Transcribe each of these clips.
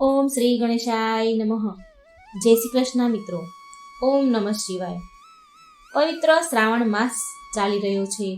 ઓમ શ્રી ગણેશાય નમઃ. જય શ્રી કૃષ્ણ મિત્રો. ઓમ નમઃ શિવાય. પવિત્ર શ્રાવણ માસ ચાલી રહ્યો છે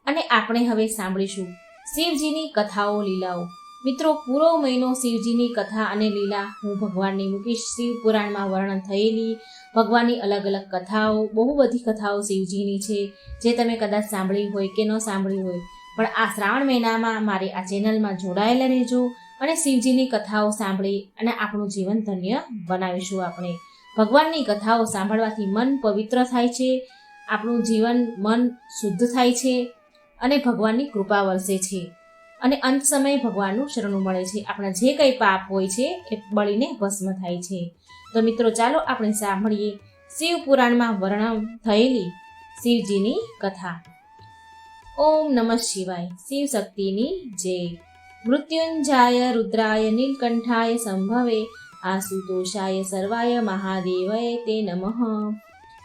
અને આપણે હવે સાંભળીશું શિવજીની કથાઓ લીલાઓ. મિત્રો, પૂરો મહિનો શિવજીની કથા અને લીલા હું ભગવાનની મૂકીશ. શિવ પુરાણમાં વર્ણન થયેલી ભગવાનની અલગ અલગ કથાઓ, બહુ બધી કથાઓ શિવજીની છે જે તમે કદાચ સાંભળી હોય કે ન સાંભળી હોય, પણ આ શ્રાવણ મહિનામાં મારી આ ચેનલમાં જોડાયેલા રહેજો અને શિવજીની કથાઓ સાંભળી અને આપણું જીવન ધન્ય બનાવીશું. આપણે ભગવાનની કથાઓ સાંભળવાથી મન પવિત્ર થાય છે, આપણું જીવન મન શુદ્ધ થાય છે અને ભગવાનની કૃપા વરસે છે અને અંત સમયે ભગવાનનું શરણું મળે છે. આપણા જે કંઈ પાપ હોય છે એ બળીને ભસ્મ થાય છે. તો મિત્રો, ચાલો આપણે સાંભળીએ શિવ પુરાણમાં વર્ણન થયેલી શિવજીની કથા. ઓમ નમઃ શિવાય. શિવ શક્તિની જય. મૃત્યુંજાય રુદ્રાય નીલકંઠાય સંભવે આશુતોષાય સર્વાય મહાદેવય તે નમઃ.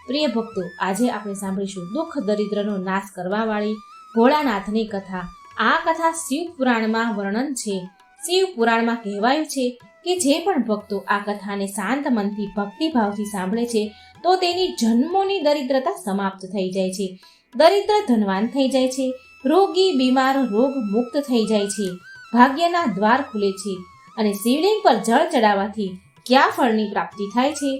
પ્રિય ભક્તો, આજે આપણે સાંભળીશું દુઃખ દરિદ્રનો નાશ કરવાવાળી ભોળાનાથની કથા. આ કથા શિવ પુરાણમાં વર્ણન છે. શિવ પુરાણમાં કહેવાયું છે કે જે પણ ભક્તો આ કથાને શાંત મનથી ભક્તિભાવથી સાંભળે છે તો તેની જન્મોની દરિદ્રતા સમાપ્ત થઈ જાય છે, દરિદ્ર ધનવાન થઈ જાય છે, રોગી બીમાર રોગ મુક્ત થઈ જાય છે, ભાગ્યના દ્વાર ખુલે છે અને શિવલિંગ પર જળ ચડાવવાથી ક્યાં ફળની પ્રાપ્તિ થાય છે.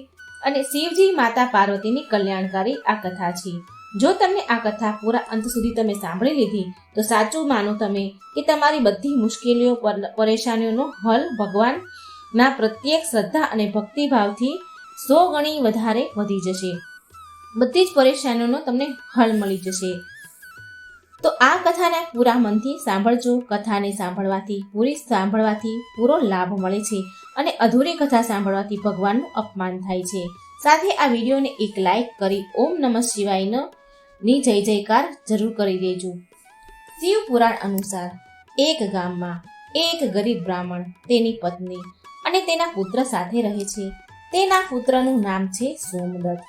અને શિવજી માતા પાર્વતીની કલ્યાણકારી આ કથા છે. જો તમને આ કથા પૂરા અંત સુધી તમે સાંભળી લીધી તો સાચું માનો તમે કે તમારી બધી મુશ્કેલીઓ પરેશાનીઓનો હલ ભગવાનના પ્રત્યેક શ્રદ્ધા અને ભક્તિભાવથી 100 ગણી વધારે વધી જશે. બધી જ પરેશાનીઓનો તમને હલ મળી જશે. તો આ કથાને પૂરા મનથી સાંભળજો. કથાને સાંભળવાથી પૂરો લાભ મળે છે અને અધૂરી કથા સાંભળવાથી ભગવાનનું અપમાન થાય છે. સાથે આ વિડીયોને એક લાઈક કરી ઓમ નમઃ શિવાય ની જય જયકાર જરૂર કરી દેજો. શિવ પુરાણ અનુસાર એક ગામમાં એક ગરીબ બ્રાહ્મણ, તેની પત્ની અને તેના પુત્ર સાથે રહે છે. તેના પુત્રનું નામ છે સોમદત્ત.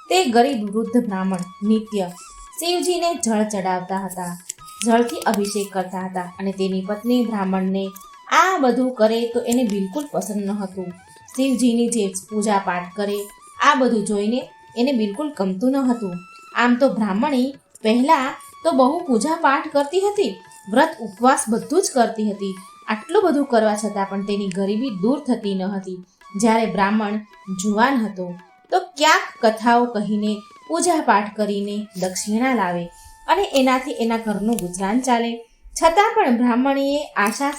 તે ગરીબ વૃદ્ધ બ્રાહ્મણ નિત્ય શિવજીને જળ ચડાવતા હતા, જળથી અભિષેક કરતા હતા અને તેની પત્ની બ્રાહ્મણને આ બધું કરે તો એને બિલકુલ પસંદ ન હતું. શિવજીની જે પૂજા પાઠ કરે આ બધું જોઈને એને બિલકુલ ગમતું ન હતું. આમ તો બ્રાહ્મણી પહેલા તો બહુ પૂજા પાઠ કરતી હતી, વ્રત ઉપવાસ બધું જ કરતી હતી. આટલું બધું કરવા છતાં પણ તેની ગરીબી દૂર થતી ન હતી. જ્યારે બ્રાહ્મણ જુવાન હતો તો ક્યાંક કથાઓ કહીને પૂજા પાઠ કરીને દક્ષિણા લાવે અને એનાથી એના ઘરનું ગુજરાન ચાલે. છતાં પણ બ્રાહ્મણીએ આશા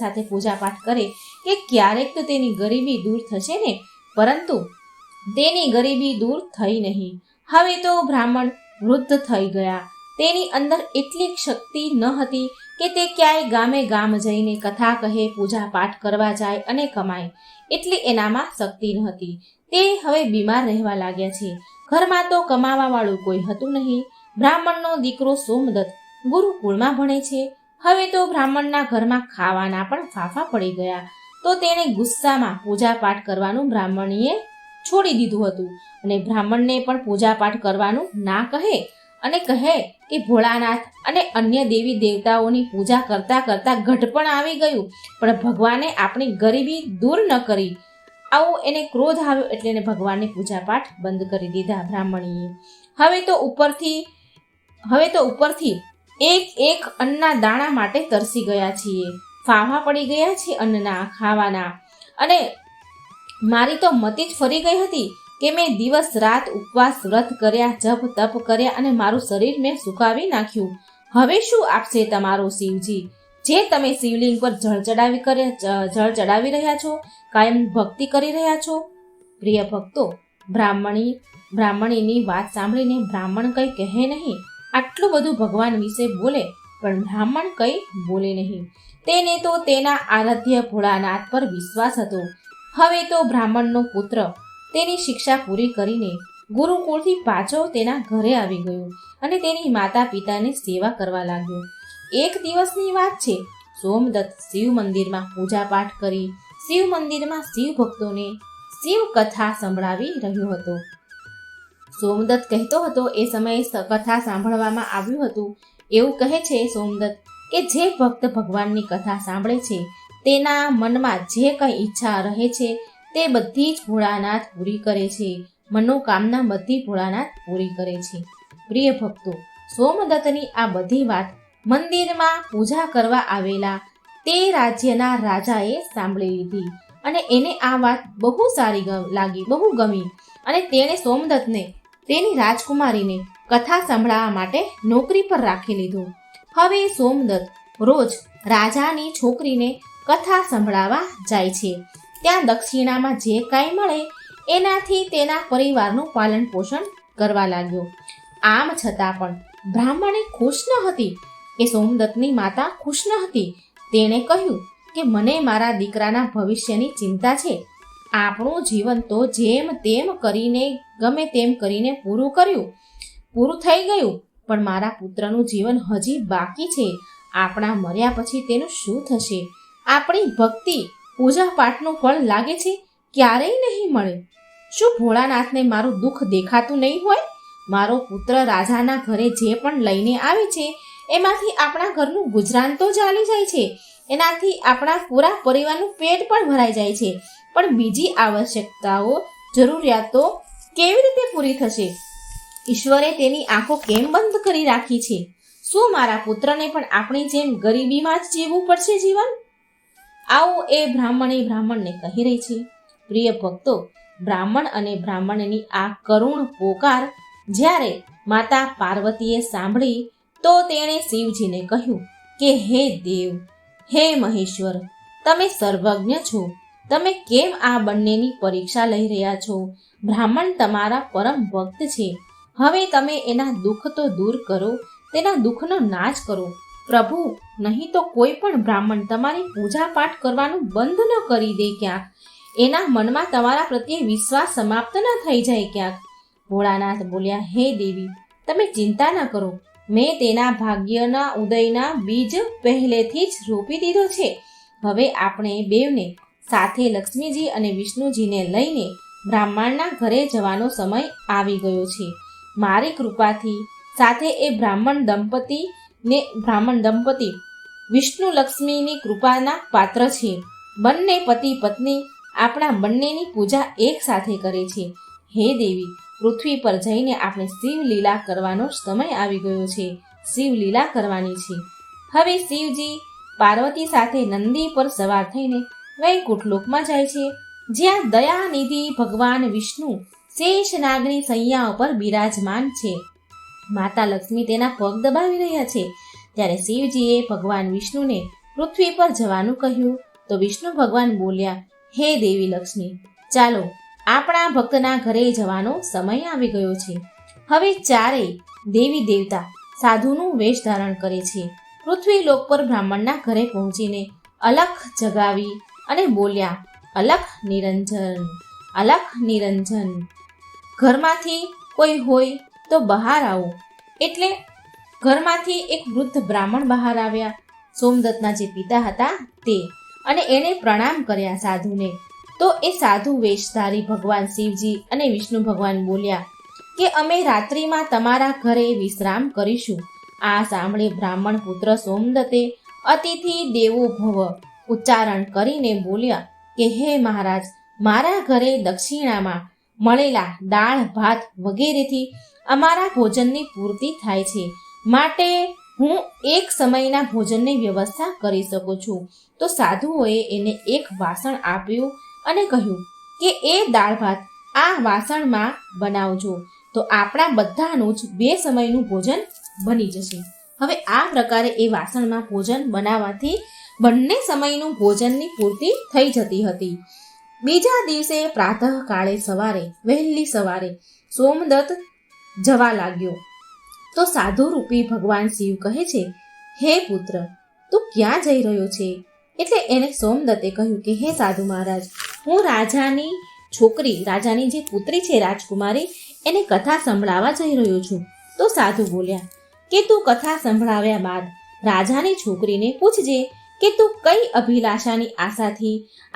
સાથે પૂજા પાઠ કરે કે ક્યારેક તો તેની ગરીબી દૂર થશે ને, પરંતુ તેની ગરીબી દૂર થઈ નહીં. હવે તો બ્રાહ્મણ વૃદ્ધ થઈ ગયા. તેની અંદર એટલી શક્તિ ન હતી કે તે ક્યાંય ગામે ગામ જઈને કથા કહે, પૂજા પાઠ કરવા જાય અને કમાય, એટલી એનામાં શક્તિ ન હતી. તે હવે બીમાર રહેવા લાગ્યા છે. ઘરમાં તો કમાવા વાળું કોઈ હતું નહીં. બ્રાહ્મણનો દીકરો સોમદત્ત ગુરુકુળમાં ભણે છે. હવે તો બ્રાહ્મણના ઘરમાં ખાવાના પણ ફાફા પડી ગયા. તો તેણે ગુસ્સામાં પૂજા પાઠ કરવાનું બ્રાહ્મણીએ છોડી દીધું હતું અને બ્રાહ્મણને પણ પૂજા પાઠ કરવાનું ના કહે અને કહે કે ભોળાનાથ અને અન્ય દેવી દેવતાઓની પૂજા કરતા કરતા ઘટપણ આવી ગયું, પણ ભગવાને આપણી ગરીબી દૂર ન કરી. આવું એને ક્રોધ આવ્યો એટલે એને ભગવાનની પૂજા પાઠ બંધ કરી દીધા બ્રાહ્મણીએ. હવે તો ઉપરથી એક અન્નના દાણા માટે તરસી ગયા છીએ, ફાફા પડી ગયા છે અન્નના ખાવાના, અને મારી તો મતી જ ફરી ગઈ હતી કે મેં દિવસ રાત ઉપવાસ વ્રત કર્યા, જપ તપ કર્યા અને મારું શરીર મેં સુકાવી નાખ્યું. હવે શું આપશે તમારો શિવજી, જે તમે શિવલિંગ પર જળ ચડાવી રહ્યા છો, કાયમ ભક્તિ કરી રહ્યા છો? પ્રિય ભક્તો, બ્રાહ્મણીની વાત સાંભળીને બ્રાહ્મણ કંઈ કહે નહીં. આટલું બધું ભગવાન વિશે બોલે પણ બ્રાહ્મણ કંઈ બોલે નહીં. તેને તો તેના આરાધ્ય ભોળાનાથ પર વિશ્વાસ હતો. હવે તો બ્રાહ્મણનો પુત્ર તેની શિક્ષા પૂરી કરીને ગુરુકુળથી પાછો તેના ઘરે આવી ગયો અને તેની માતા પિતાની સેવા કરવા લાગ્યો. એક દિવસની વાત છે. સોમદત્ત શિવ મંદિરમાં પૂજા પાઠ કરી શિવ મંદિરમાં શિવ ભક્તોને શિવ કથા સંભળાવી રહ્યો હતો. સોમદત્ત કહેતો હતો, એ સમયે કથા સાંભળવામાં આવ્યું હતું. એવું કહે છે સોમદત્ત કે જે ભક્ત ભગવાનની કથા સાંભળે છે તેના મનમાં જે કંઈ ઈચ્છા રહે છે તે બધી જ ભોળાનાથ પૂરી કરે છે. મનોકામના બધી ભોળાનાથ પૂરી કરે છે. પ્રિય ભક્તો, સોમદત્તની આ બધી વાત મંદિરમાં પૂજા કરવા આવેલા તે રાજ્યના રાજાએ સાંભળી લીધી અને એને આ વાત બહુ સારી લાગી, બહુ ગમી અને તેણે સોમદત્તને તેની રાજકુમારીને કથા સંભળાવવા માટે નોકરી પર રાખી લીધો. હવે સોમદત્ત રોજ રાજાની છોકરીને કથા સંભળાવવા જાય છે. ત્યાં દક્ષિણામાં જે કાંઈ મળે એનાથી તેના પરિવારનું પાલન પોષણ કરવા લાગ્યો. આમ છતાં પણ બ્રાહ્મણી ખુશ ન હતી કે સોમદત્તની માતા ખુશ ન હતી. તેણે કહ્યું કે મને મારા દીકરાના ભવિષ્યની ચિંતા છે. આપણું જીવન તો જેમ તેમ કરીને ગમે તેમ કરીને પૂરું થઈ ગયું, પણ મારા પુત્રનું જીવન હજી બાકી છે. આપણા મર્યા પછી તેનું શું થશે? આપણી ભક્તિ પૂજા પાઠનું ફળ લાગે છે ક્યારેય નહીં મળે. શું ભોળાનાથને મારું દુઃખ દેખાતું નહીં હોય? મારો પુત્ર રાજાના ઘરે જે પણ લઈને આવે છે એમાંથી આપણા ઘરનું ગુજરાન તો ચાલી જાય છે, એનાથી આપણા પૂરા પરિવારનું પેટ પણ ભરાઈ જાય છે, પણ બીજી આવશ્યકતાઓ, જરૂરિયાતો કેવી રીતે પૂરી થશે? ઈશ્વરે તેની આંખો કેમ બંધ કરી રાખી છે? શું મારા પુત્રને પણ આપણી જેમ ગરીબીમાં જ જીવવું પડશે જીવન? આવું એ બ્રાહ્મણને કહી રહી છે. પ્રિય ભક્તો, બ્રાહ્મણ અને બ્રાહ્મણની આ કરુણ પોકાર જ્યારે માતા પાર્વતીએ સાંભળી તો તેણે શિવજીને કહ્યું કે હે દેવ, હે મહેશ્વર, તમે સર્વજ્ઞ છો. તમે કેમ આ બંનેની પરીક્ષા લઈ રહ્યા છો? બ્રાહ્મણ તમારા પરમ ભક્ત છે. હવે તમે એના દુઃખ તો દૂર કરો, તેના દુઃખનો નાશ કરો. પ્રભુ, નહીં તો કોઈ પણ બ્રાહ્મણ તમારી પૂજા પાઠ કરવાનું બંધ ન કરી દે ક્યાંક. એના મનમાં તમારા પ્રત્યે વિશ્વાસ સમાપ્ત ન થઈ જાય ક્યાંક. ભોળાનાથ બોલ્યા, હે દેવી, તમે ચિંતા ન કરો. મેં તેના ભાગ્યના ઉદયના બીજ પહેલેથી જ રોપી દીધો છે. હવે આપણે બેવને સાથે લક્ષ્મીજી અને વિષ્ણુજીને લઈને બ્રાહ્મણના ઘરે જવાનો સમય આવી ગયો છે. મારી કૃપાથી સાથે એ બ્રાહ્મણ દંપતી વિષ્ણુ લક્ષ્મીની કૃપાના પાત્ર છે. બંને પતિ પત્ની આપણા બંનેની પૂજા એક સાથે કરે છે. હે દેવી, પૃથ્વી પર જઈને આપણે શિવલીલા કરવાનો સમય આવી ગયો છે. શિવલીલા કરવાની છે. હવે શિવજી પાર્વતી સાથે નંદી પર સવાર થઈને વૈકુંઠ લોકમાં જાય છે, જ્યાં દયાનિધિ ભગવાન વિષ્ણુ શેષ નાગની સૈયા ઉપર બિરાજમાન છે. માતા લક્ષ્મી તેના પગ દબાવી રહ્યા છે. ત્યારે શિવજીએ ભગવાન વિષ્ણુને પૃથ્વી પર જવાનું કહ્યું તો વિષ્ણુ ભગવાન બોલ્યા, હે દેવી લક્ષ્મી, ચાલો આપણા ભક્તના ઘરે જવાનો સમય આવી ગયો છે. હવે ચારેય દેવી દેવતા સાધુનું વેશ ધારણ કરે છે. પૃથ્વી લોક પર બ્રાહ્મણના ઘરે પહોંચીને અલખ જગાવી અને બોલ્યા, અલખ નિરંજન, અલખ નિરંજન, ઘરમાંથી કોઈ હોય તો બહાર આવો. એટલે ઘરમાંથી એક વૃદ્ધ બ્રાહ્મણ બહાર આવ્યા, સોમદત્તના જે પિતા હતા તે, અને એણે પ્રણામ કર્યા સાધુને. તો એ સાધુ વેશધારી ભગવાન શિવજી અને વિષ્ણુ ભગવાન બોલ્યા કે અમે રાત્રિમાં તમારા ઘરે વિશ્રામ કરીશું. આ સાંભળી બ્રાહ્મણ પુત્ર સોમદત્તે અતિથિ દેવો ભવ ઉચ્ચારણ કરીને બોલ્યા કે હે મહારાજ, મારા ઘરે દક્ષિણામાં મળેલા દાળ ભાત વગેરેથી અમારા ભોજનની પૂર્તિ થાય છે, માટે હું એક સમયના ભોજનની વ્યવસ્થા કરી શકું છું. તો સાધુઓએ એને એક વાસણ આપ્યું અને કહ્યું કે એ દાળ ભાત આ વાસણમાં બનાવજો, તો આપણા બધાનું જ 2 સમયનું ભોજન બની જશે. હવે આ પ્રકારે એ વાસણમાં ભોજન બનાવવાથી બંને સમયનું ભોજનની પૂર્તિ થઈ જતી હતી. બીજા દિવસે પ્રાતઃકાળે વહેલી સવારે સોમદત્ત જવા લાગ્યો તો સાધુરૂપી ભગવાન શિવ કહે છે, હે પુત્ર, તું ક્યાં જઈ રહ્યો છે? એટલે એને સોમદત્તે કહ્યું કે હે સાધુ મહારાજ, હું રાજાની છોકરી, રાજાની જે પુત્રી છે રાજકુમારી, એને કથા સંભળાવવા જઈ રહ્યો છું. તો સાધુ બોલ્યા કે તું કથા સંભળાવ્યા બાદ રાજાની છોકરીને પૂછજે કે તું કઈ અભિલાષાની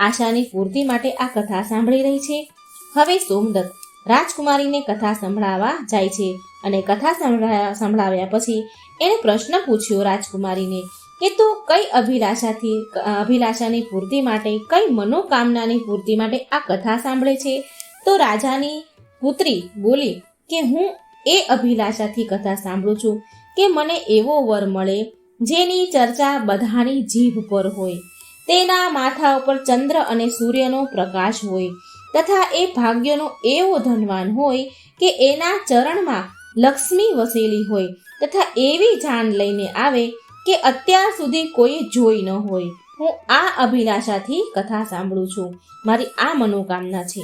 આશાની પૂર્તિ માટે આ કથા સાંભળી રહી છે. હવે સોમદત્ત રાજકુમારીને કથા સંભળાવવા જાય છે અને કથા સંભળાવ્યા પછી એણે પ્રશ્ન પૂછ્યો રાજકુમારીને કે તું કઈ અભિલાષાની પૂર્તિ માટે, કઈ મનોકામનાની પૂર્તિ માટે આ કથા સાંભળે છે? તો રાજાની પુત્રી બોલી કે હું એ અભિલાષાથી કથા સાંભળું છું કે મને એવો વર મળે જેની ચર્ચા બધાની જીભ પર હોય, તેના માથા ઉપર ચંદ્ર અને સૂર્યનો પ્રકાશ હોય, તથા એ ભાગ્યનો એવો ધનવાન હોય કે એના ચરણમાં લક્ષ્મી વસેલી હોય, તથા એવી જાન લઈને આવે કે અત્યાર સુધી કોઈ જોઈ ન હોય. હું આ અભિલાષાથી કથા સાંભળું છું. મારી આ મનોકામના છે.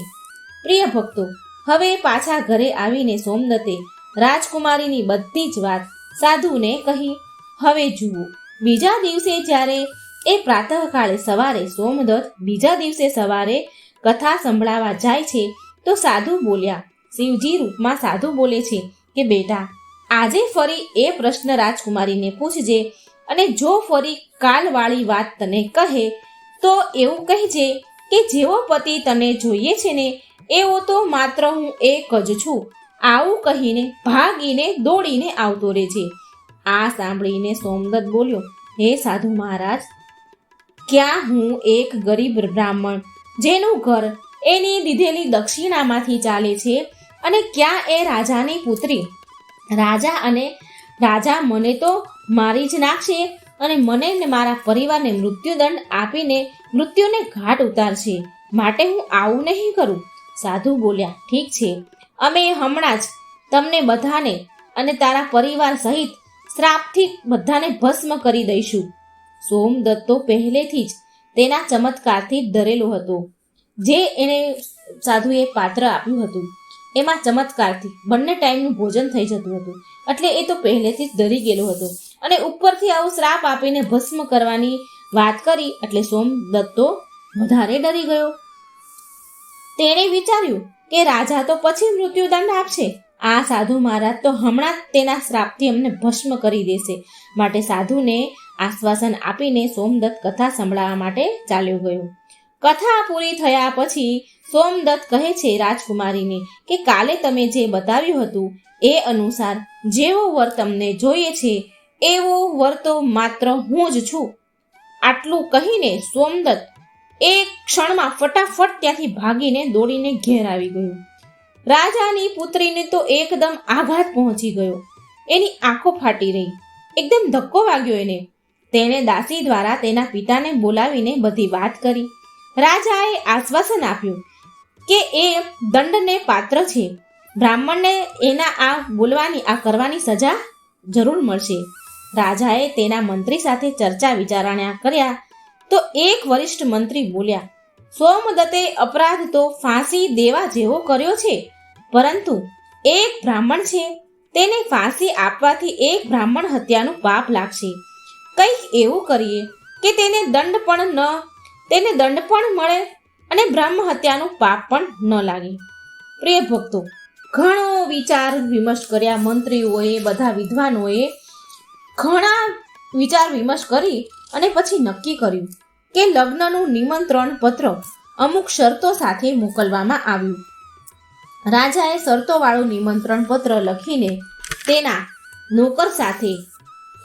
પ્રિય ભક્તો, હવે પાછા ઘરે આવીને સોમદત્તે રાજકુમારીની બધી જ વાત સાધુને કહી. હવે જુઓ, બીજા દિવસે જ્યારે એ પ્રાતઃકાળે સવારે સોમદત્ત બીજા દિવસે સવારે કથા સંભળાવા જાય છે તો સાધુ બોલ્યા, શિવજી રૂપમાં સાધુ બોલે છે કે બેટા, આજે ફરી એ પ્રશ્ન રાજકુમારીને પૂછજે, અને જો ફરી કાલવાળી વાત તને કહે તો એવું કહેજે કે જેવો પતિ તને જોઈએ છે ને એવો તો માત્ર હું એક જ છું. આવું કહીને ભાગીને દોડીને આવતો રહેજે. આ સાંભળીને સોમદત્ત બોલ્યો, હે સાધુ મહારાજ, ક્યાં હું એક ગરીબ બ્રાહ્મણ જેનું ઘર એની દીધેલી દક્ષિણામાંથી ચાલે છે, અને ક્યાં એ રાજાની પુત્રી. રાજા મને તો મારી જ નાખશે અને મને ને મારા પરિવારને મૃત્યુદંડ આપીને મૃત્યુને ઘાટ ઉતારશે. માટે હું આવું નહીં કરું. સાધુ બોલ્યા, ઠીક છે, અમે હમણાં જ તમને બધાને અને તારા પરિવાર સહિત શ્રાપથી બધાને ભસ્મ કરી દઈશું. સોમદત્ત તો પહેલેથી જ તેના ચમત્કારથી ડરેલો હતો. જે એને સાધુએ પાત્ર આપ્યું હતું એમાં ચમત્કારથી બંને ટાઈમનું ભોજન થઈ જતું હતું, એટલે એ તો પહેલેથી જ ડરી ગયેલો હતો. અને ઉપરથી આવો શ્રાપ આપીને ભસ્મ કરવાની વાત કરી એટલે સોમદત્ત તો વધારે ડરી ગયો. તેણે વિચાર્યું કે રાજા તો પછી મૃત્યુદંડ આપશે, આ સાધુ મહારાજ તો હમણાં જ તેના શ્રાપથી અમને ભસ્મ કરી દેશે. માટે સાધુને આશ્વાસન આપીને સોમદત્ત કથા સંભળાવવા માટે ચાલ્યો ગયો. કથા પૂરી થયા પછી સોમદત્ત કહે છે રાજકુમારીને કે કાલે તમે જે બતાવ્યું હતું એ અનુસાર જેવો વર તમને જોઈએ છે એવો વર તો માત્ર હું જ છું. આટલું કહીને સોમદત્ત એક ક્ષણમાં ફટાફટ ત્યાંથી ભાગીને દોડીને ઘેર આવી ગયો. રાજાની પુત્રીને તો એકદમ આઘાત પહોંચી ગયો. એની આંખો ફાટી રહી. એકદમ ધક્કો વાગ્યો એને. તેણે દાસી દ્વારા તેના પિતાને બોલાવીને બધી વાત કરી. રાજાએ આશ્વાસન આપ્યું કે એ દંડને પાત્ર છે. બ્રાહ્મણને એના આ કરવાની સજા જરૂર મળશે. રાજાએ તેના મંત્રી સાથે ચર્ચા વિચારણા કર્યા તો એક વરિષ્ઠ મંત્રી બોલ્યા, સોમદત્તે અપરાધ તો ફાંસી દેવા જેવો કર્યો છે, પરંતુ એક બ્રાહ્મણ છે, તેને ફાંસી આપવાથી એક બ્રાહ્મણ હત્યાનું પાપ લાગશે. કંઈક એવું કરીએ કે તેને દંડ પણ મળે અને બ્રહ્મ હત્યાનું પાપ પણ ન લાગે. પ્રિય ભક્તો, ઘણો વિચાર વિમર્શ કર્યા મંત્રીઓએ, બધા વિદ્વાનોએ ઘણા વિચાર વિમર્શ કરી અને પછી નક્કી કર્યું કે લગ્નનું નિમંત્રણ પત્ર અમુક શરતો સાથે મોકલવામાં આવ્યું. રાજાએ શરતોવાળું નિમંત્રણ પત્ર લખીને તેના નોકર સાથે,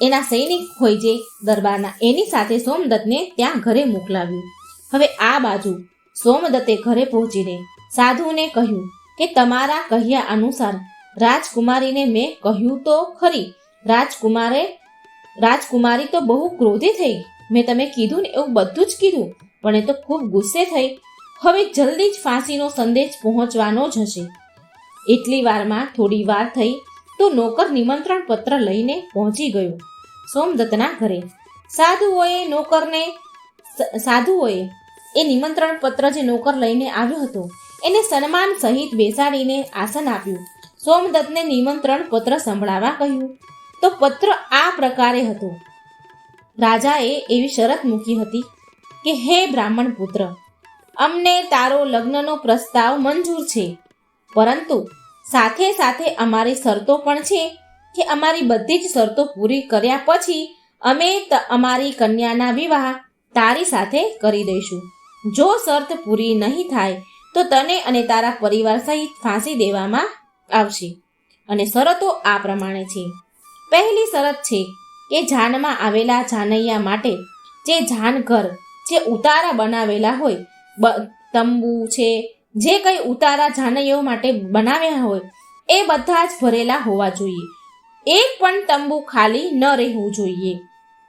એના સૈનિક હોય જે દરબારના, એની સાથે સોમદત્તને ત્યાં ઘરે મોકલાવ્યું. હવે આ બાજુ સોમદત્તે ઘરે પહોંચીને સાધુને કહ્યું કે તમારા કહ્યા અનુસાર રાજકુમારીને મેં કહ્યું તો ખરી. રાજકુમારી તો બહુ ક્રોધી થઈ. મેં તમે કીધું ને એવું બધું જ કીધું, પણ એ તો ખૂબ ગુસ્સે થઈ. હવે જલ્દી જ ફાંસીનો સંદેશ પહોંચવાનો જ હશે. એટલી વારમાં થોડી વાર થઈ તો નોકર નિમંત્રણ પત્ર લઈને પહોંચી ગયો સોમદત્તના ઘરે. સાધુઓએ એ નિમંત્રણ પત્ર જે નોકર લઈને આવ્યો હતો એને સન્માન સહિત બેસાડીને આસન આપ્યું. સોમદત્તને નિમંત્રણ પત્ર સંભળાવવા કહ્યું. તો પત્ર આ પ્રકારે હતો. રાજાએ એવી શરત મૂકી હતી કે હે બ્રાહ્મણ પુત્ર, અમને તારો લગ્નનો પ્રસ્તાવ મંજૂર છે, પરંતુ સાથે સાથે અમારી શરતો પણ છે કે અમારી બધી જ શરતો પૂરી કર્યા પછી અમે અમારી કન્યાના વિવાહ તારી સાથે કરી દઈશું. જો શરત પૂરી નહીં થાય તો તને અને તારા પરિવાર સહિત ફાંસી દેવામાં આવશે. અને શરતો આ પ્રમાણે છે. પહેલી શરત છે કે જાનમાં આવેલા જાનૈયા માટે જે જાનઘર, જે ઉતારા બનાવેલા હોય, તંબુ છે, જે કંઈ ઉતારા જાનૈયાઓ માટે બનાવ્યા હોય એ બધા જ ભરેલા હોવા જોઈએ. એક પણ તંબુ ખાલી ન રહેવું જોઈએ.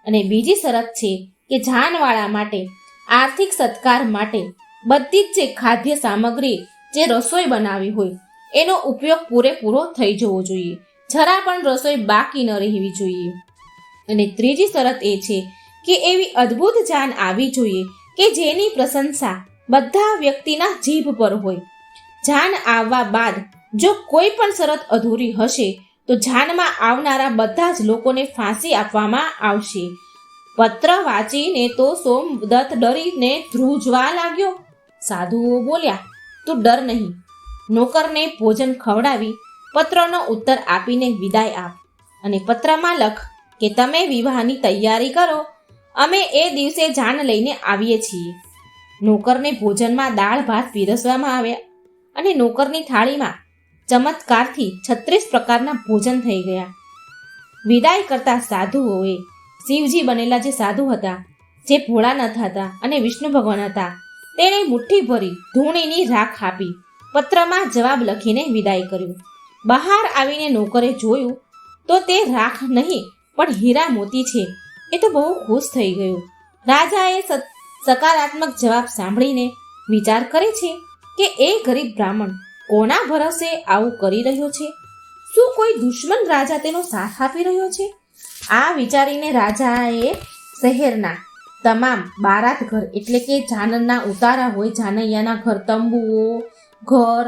અને બીજી શરત છે કે જાનવાળા માટે આર્થિક સત્કાર માટે બધી જ જે ખાદ્ય સામગ્રી, જે રસોઈ બનાવી હોય એનો ઉપયોગ પૂરેપૂરો થઈ જવો જોઈએ. જરા પણ રસોઈ બાકી ન રહેવી જોઈએ. અને ત્રીજી શરત એ છે કે એવી અદ્ભુત જાન આવી જોઈએ કે જેની પ્રશંસા બધા વ્યક્તિના જીભ પર હોય. જાન આવવા બાદ જો કોઈ પણ શરત અધૂરી હશે તો જાનમાં આવનારા બધા જ લોકોને ફાંસી આપવામાં આવશે. પત્ર વાંચીને તો સોમદત્ત ડરીને ધ્રુજવા લાગ્યો. સાધુઓ બોલ્યા, તું ડર નહીં, નોકરને ભોજન ખવડાવી પત્રનો ઉત્તર આપીને વિદાય આપ અને પત્રમાં લખ કે તમે વિવાહની તૈયારી કરો, અમે એ દિવસે જાન લઈને આવીએ છીએ. નોકરને ભોજનમાં દાળ ભાત પીરસવામાં આવ્યા અને નોકરની થાળીમાં ચમત્કારથી 36 પ્રકારના ભોજન થઈ ગયા. વિદાય કરતા સાધુઓએ શિવજી બનેલા જે સાધુ હતા, જે ભોળાનાથ હતા અને વિષ્ણુ ભગવાન હતા, તેણે મુઠ્ઠી ભરી ધૂણીની રાખ આપી પત્રમાં જવાબ લખીને વિદાય કર્યું. બહાર આવીને નોકરે જોયું તો તે રાખ નહીં પણ હીરા મોતી છે. એ તો બહુ ખુશ થઈ ગયો. રાજાએ સકારાત્મક જવાબ સાંભળીને વિચાર કરે છે કે એ ગરીબ બ્રાહ્મણ કોના ભરોસે આવું કરી રહ્યો છે? શું કોઈ દુશ્મન રાજા તેનો સાથ આપી રહ્યો છે? આ વિચારીને રાજાએ શહેરના તમામ બારાત ઘર, એટલે કે જાનના ઉતારા હોય, જાનૈયાના ઘર, તંબુઓ, ઘર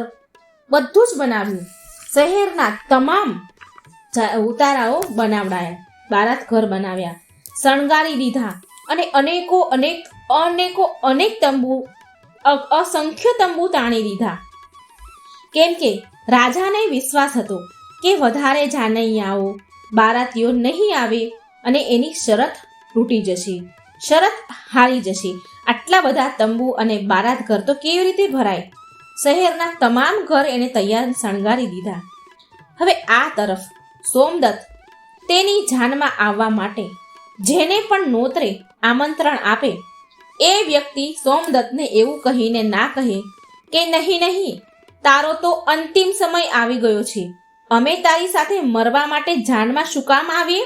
બધું જ બનાવ્યું. શહેરના તમામ ઉતારાઓ બનાવડાયા, બારાત ઘર બનાવ્યા, શણગારી દીધા અને અનેક તંબુ, અસંખ્ય તંબુ તાણી દીધા. કેમ કે રાજાને વિશ્વાસ હતો કે વધારે જાનૈયાઓ, બારાતીઓ નહીં આવે અને એની શરત તૂટી જશે, શરત હારી જશે. આટલા બધા તંબુ અને બારાત ઘર તો કેવી રીતે ભરાય? શહેરના તમામ ઘર એને તૈયાર શણગારી દીધા. હવે આ તરફ સોમદત્ત તેની જાનમાં આવવા માટે જેને પણ નોતરે આમંત્રણ આપે એ વ્યક્તિ સોમદત્તને એવું કહીને ના કહે કે નહીં, તારો તો અંતિમ સમય આવી ગયો છે, અમે તારી સાથે મરવા માટે જાનમાં શું કામ આવીએ?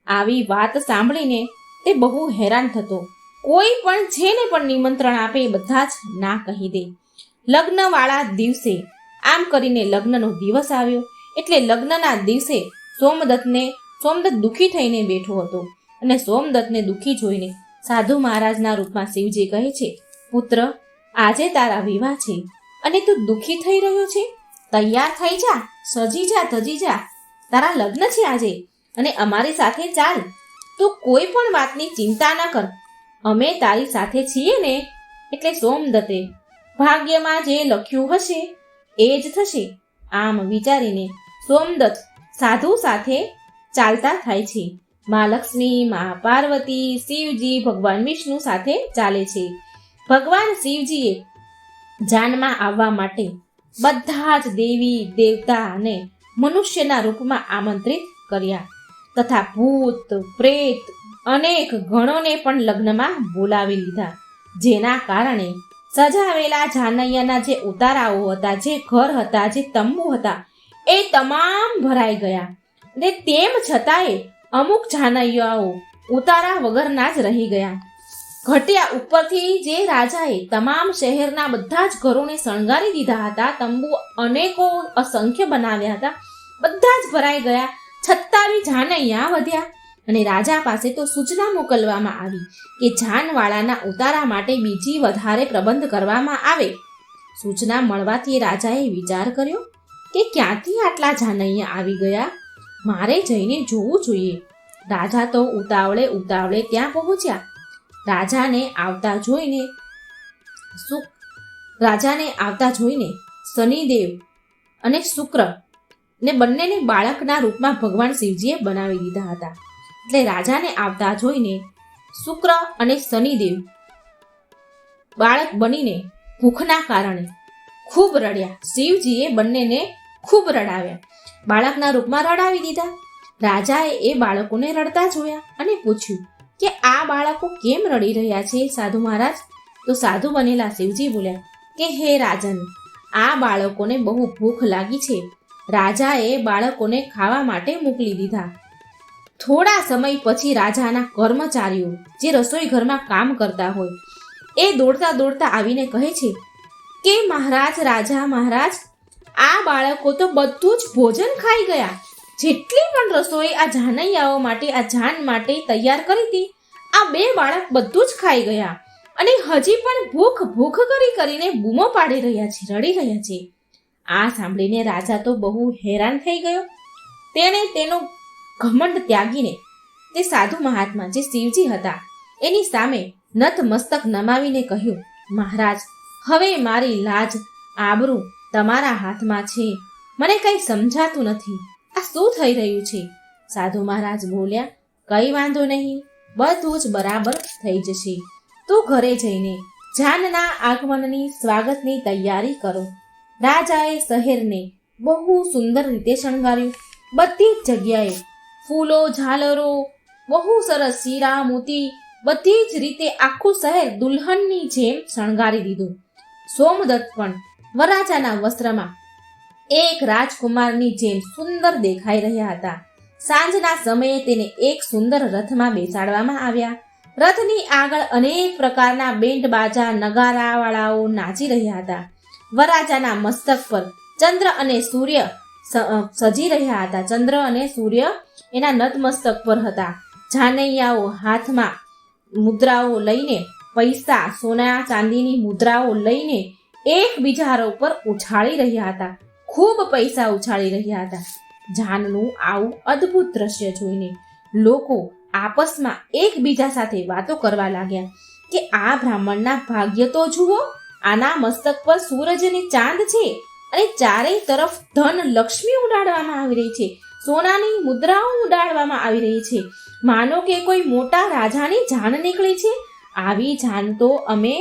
આવી વાત સાંભળીને તે બહુ હેરાન થતો. કોઈ પણ જેને પણ નિમંત્રણ આપે એ બધા જ ના કહી દે. લગ્નવાળા દિવસે આમ કરીને લગ્નનો દિવસ આવ્યો. એટલે લગ્નના દિવસે સોમદત્ત દુઃખી થઈને બેઠો હતો અને સોમદત્તને દુઃખી જોઈને સાધુ મહારાજના રૂપમાં શિવજી કહે છે, પુત્ર, આજે તારા વિવાહ છે અને તું દુઃખી થઈ રહ્યો છે? તૈયાર થઈ જા, સજી જા, ધજી જા, તારા લગ્ન છે આજે અને અમારી સાથે ચાલ. તું કોઈ પણ વાતની ચિંતા ન કર, અમે તારી સાથે છીએ ને. એટલે સોમદત્તે ભાગ્યમાં જે લખ્યું હશે એ જ થશે આમ વિચારીને સોમદત્ત સાધુ સાથે ચાલતા થાય છે. મા લક્ષ્મી, મા પાર્વતી, શિવજી, ભગવાન વિષ્ણુ સાથે ચાલે છે. ભગવાન શિવજીએ જાનમાં આવવા માટે બધા જ દેવી દેવતા અને મનુષ્યના રૂપમાં આમંત્રિત કર્યા તથા ભૂત પ્રેત અનેક ગણોને પણ લગ્નમાં બોલાવી લીધા. જેના કારણે સજાવેલા જાનૈયાના જે ઉતારાઓ હતા, જે ઘર હતા, જે તંબુ હતા, એ તમામ ભરાઈ ગયા. ને તેમ છતાંય અમુક જાનૈયાઓ ઉતારા વગરના જ રહી ગયા. ઘટ્યા ઉપરથી જે રાજાએ તમામ શહેરના બધા જ ઘરોને શણગારી દીધા હતા, તંબુ અનેકો અસંખ્ય બનાવ્યા હતા, બધા જ ભરાઈ ગયા. 26 જાનૈયા વધ્યા અને રાજા પાસે તો સૂચના મોકલવામાં આવી કે જાનવાળાના ઉતારા માટે બીજી વધારે પ્રબંધ કરવામાં આવે. સૂચના મળવાથી રાજાએ વિચાર કર્યો કે ક્યાંથી આટલા જાનૈયા આવી ગયા, મારે જઈને જોવું જોઈએ. રાજા તો ઉતાવળે ત્યાં પહોંચ્યા. રાજાને આવતા જોઈને શનિદેવ અને શુક્ર ને બંનેને બાળકના રૂપમાં ભગવાન શિવજીએ બનાવી દીધા હતા. એટલે રાજાને આવતા જોઈને શુક્ર અને શનિદેવ બાળક બનીને ભૂખના કારણે ખૂબ રડ્યા. શિવજીએ બંનેને ખૂબ રડાવ્યા, બાળકના રૂપમાં રડાવી દીધા. રાજાએ એ બાળકોને રડતા જોયા અને પૂછ્યું કે આ બાળકો કેમ રડી રહ્યા છે સાધુ મહારાજ? તો સાધુ બનેલા શિવજી બોલ્યા કે હે રાજન, આ બાળકોને બહુ ભૂખ લાગી છે. રાજાએ બાળકોને ખાવા માટે મોકલી દીધા. થોડા સમય પછી રાજાના કર્મચારીઓ જે રસોઈ ઘરમાં કામ કરતા હોય એ દોડતા દોડતા આવીને કહે છે કે મહારાજ, રાજા મહારાજ, આ બાળકો તો બધું જ ભોજન ખાઈ ગયા. જેટલી પણ રસોઈ આ જાનૈયાઓ માટે, આ જાન માટે તૈયાર કરી હતી, આ 2 બાળક બધું જ ખાઈ ગયા અને હજી પણ ભૂખ ભૂખ કરીને બૂમો પાડી રહ્યા છે, રડી રહ્યા છે. આ સાંભળીને રાજા તો બહુ હેરાન થઈ ગયો. તેણે તેનો ઘમંડ ત્યાગીને તે સાધુ મહાત્મા જે શિવજી હતા એની સામે નતમસ્તક નમાવીને કહ્યું, મહારાજ, હવે મારી લાજ આબરૂ તમારા હાથમાં છે. મને કંઈ સમજાતું નથી. આ શું થઈ રહ્યું છે? સાધુ મહારાજ બોલ્યા, કંઈ વાંધો નહીં, બધું જ બરાબર થઈ જશે. તું ઘરે જઈને જાનના આગમનની સ્વાગતની તૈયારી કરો. રાજાએ શહેરને બહુ સુંદર રીતે શણગાર્યું. બધી જ જગ્યાએ ફૂલો, ઝાલરો, બહુ સરસ હીરા, મોતી, બધી જ રીતે આખું શહેર દુલ્હનની જેમ શણગારી દીધું. સોમદત્ત પણ વરરાજાના વસ્ત્રમાં એક રાજકુમારની જેમ સુંદર દેખાઈ રહ્યા હતા. સાંજના સમયે તેને એક સુંદર રથમાં બેસાડવામાં આવ્યા. રથની આગળ અનેક પ્રકારના બેન્ડ બાજા, નગારાવાળાઓ નાચી રહ્યા હતા. વરરાજાના મસ્તક પર ચંદ્ર અને સૂર્ય સજી રહ્યા હતા. ચંદ્ર અને સૂર્ય એના નતમસ્તક પર હતા. જાનૈયાઓ હાથમાં મુદ્રાઓ લઈને, પૈસા, સોના ચાંદીની મુદ્રાઓ લઈને એકબીજા ઉપર ઉછાળી રહ્યા હતા. ખૂબ પૈસા ઉછાળી રહ્યા હતા. જાનનું આવું અદ્ભુત દ્રશ્ય જોઈને લોકો આપસમાં એકબીજા સાથે વાતો કરવા લાગ્યા કે આ બ્રાહ્મણના ભાગ્ય તો જુઓ, આના મસ્તક પર સૂરજ અને ચાંદ છે અને ચારેય તરફ ધન લક્ષ્મી ઉડાડવામાં આવી રહી છે, સોનાની મુદ્રાઓ ઉડાડવામાં આવી રહી છે, માનો કે કોઈ મોટા રાજાની જાન નીકળી છે. આવી જાન તો અમે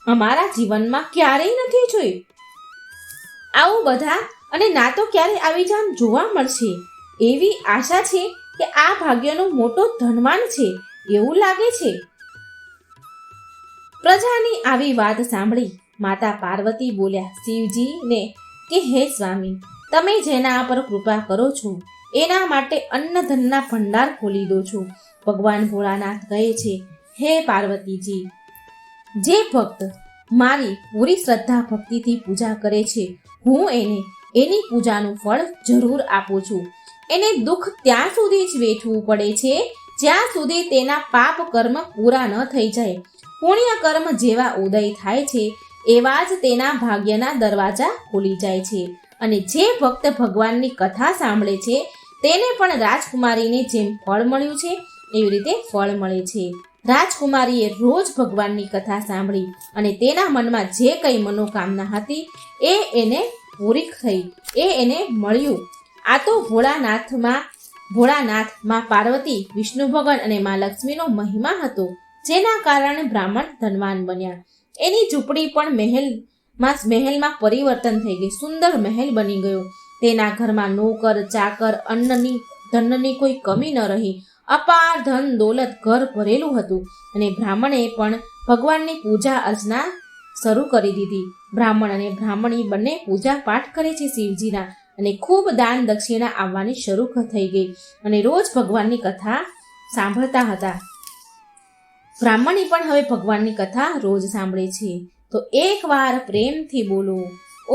અમારા જીવનમાં ક્યારેય નથી જોઈ. આવું બધા અને ના તો ક્યારે આવી જાન જોવા મળશે. એવી આશા છે કે આ ભાગ્યનો મોટો ધનવાન છે એવું લાગે છે. પ્રજાની આવી વાત સાંભળી માતા પાર્વતી બોલ્યા શિવજીને કે હે સ્વામી, તમે જેના પર કૃપા કરો છો એના માટે અન્નધનના ભંડાર ખોલી દો છો. ભગવાન ભોળાનાથ કહે છે, હે પાર્વતીજી, જે ભક્ત મારી પૂરી શ્રદ્ધા ભક્તિથી પૂજા કરે છે, હું એને એની પૂજાનું ફળ જરૂર આપું છું. એને દુઃખ ત્યાં સુધી જ વેઠવું પડે છે જ્યાં સુધી તેના પાપ કર્મ પૂરા ન થઈ જાય. પુણ્ય કર્મ જેવા ઉદય થાય છે એવા જ તેના ભાગ્યના દરવાજા ખુલી જાય છે. અને જે ભક્ત ભગવાનની કથા સાંભળે છે તેને પણ રાજકુમારીને જેમ ફળ મળ્યું છે એવી રીતે ફળ મળે છે. રાજકુમારીએ રોજ ભગવાનની કથા સાંભળી અને તેના મનમાં જે કંઈ મનોકામના હતી એ એને પૂરી થઈ, એ એને મળ્યું. આ તો ભોળાનાથ માં પાર્વતી, વિષ્ણુ ભગવાન અને માં લક્ષ્મીનો મહિમા હતો, જેના કારણે બ્રાહ્મણ ધનવાન બન્યા. એની ઝૂંપડી પણ મહેલમાં પરિવર્તન થઈ ગઈ, સુંદર મહેલ બની ગયો. તેના ઘરમાં નોકર, ચાકર, ધનની કોઈ કમી ન રહી. અપાર ધન દોલત ઘર ભરેલું હતું અને બ્રાહ્મણે પણ ભગવાનની પૂજા અર્ચના શરૂ કરી દીધી. બ્રાહ્મણ અને બ્રાહ્મણી બંને પૂજા પાઠ કરે છે શિવજીના અને ખૂબ દાન દક્ષિણા આવવાની શરૂ થઈ ગઈ અને રોજ ભગવાનની કથા સાંભળતા હતા. બ્રાહ્મણી પણ હવે ભગવાનની કથા રોજ સાંભળે છે. તો એકવાર પ્રેમથી બોલો,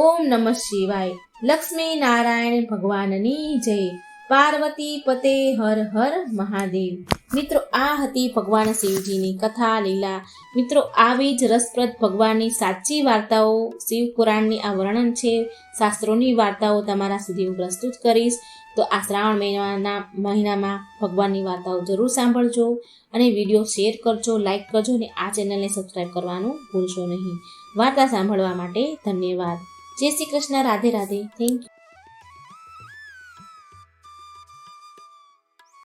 ઓમ નમઃ શિવાય. લક્ષ્મી નારાયણ ભગવાનની જય. પાર્વતી પતે હર હર મહાદેવ. મિત્રો, આ હતી ભગવાન શિવજીની કથા લીલા. મિત્રો, આવી જ રસપ્રદ ભગવાનની સાચી વાર્તાઓ, શિવ પુરાણની આ વર્ણન છે, શાસ્ત્રોની વાર્તાઓ તમારા સુધી હું પ્રસ્તુત કરીશ. તો આ શ્રાવણ મહિનામાં ભગવાનની વાર્તાઓ જરૂર સાંભળજો અને વિડીયો શેર કરજો, લાઈક કરજો અને આ ચેનલને સબસ્ક્રાઈબ કરવાનું ભૂલશો નહીં. વાર્તા સાંભળવા માટે ધન્યવાદ. જય શ્રી કૃષ્ણ. રાધે રાધે. Thank you.